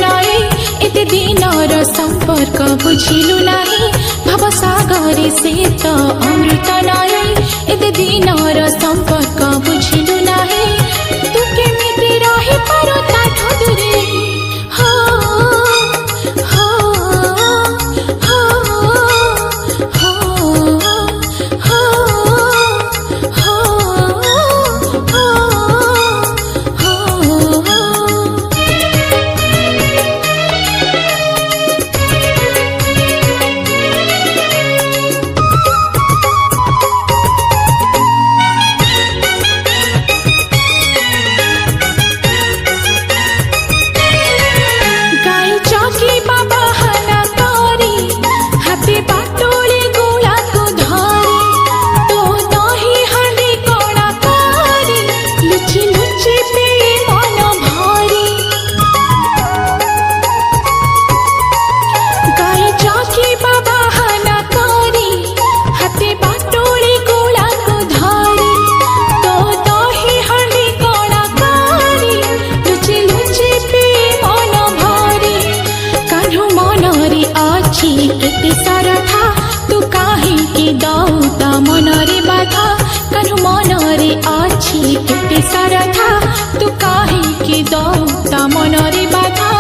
नई एते दिनर संपर्क बुझिलु नाही भवसागरे से तो अमृत नई एते दिनर संपर्क बुझिलु नाही तू केमिति रहि पारो ताठो दूरे हो हो हो हो हो सरथा तू काहे के दौता मनरे बाधा कनु मनरे अछि केते सरथा तू काहे के दौता मनरे बाधा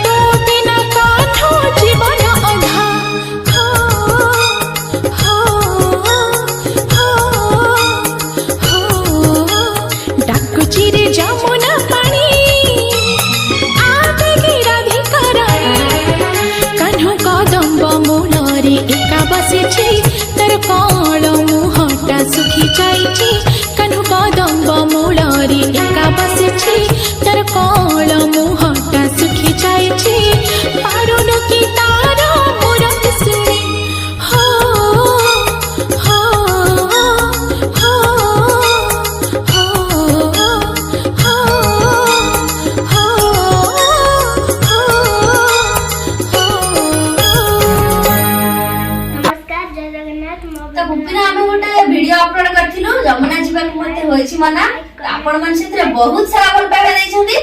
तो बिना काठो जीवन अधा हो हो हो हो डाकु चिरे जमुना पानी आगे गिराधिकार कन्हु कदम्ब मूलरे एका बसेछि तर कळ मुहटा सुखी जाइछि कन्हु कदम्ब मूलरे एका बसेछि तर कळ मुहटा सुखी जाइछि पारुनु कि तार मुरत सुनि हो हो हो हो हो हो तो बुपिना आमे गोटे वीडियो अपलोड करथिलु जमुना जीवा को मते होइछि मना आपण मन सेतरे बहुत सारा भल पाइबा दैछथि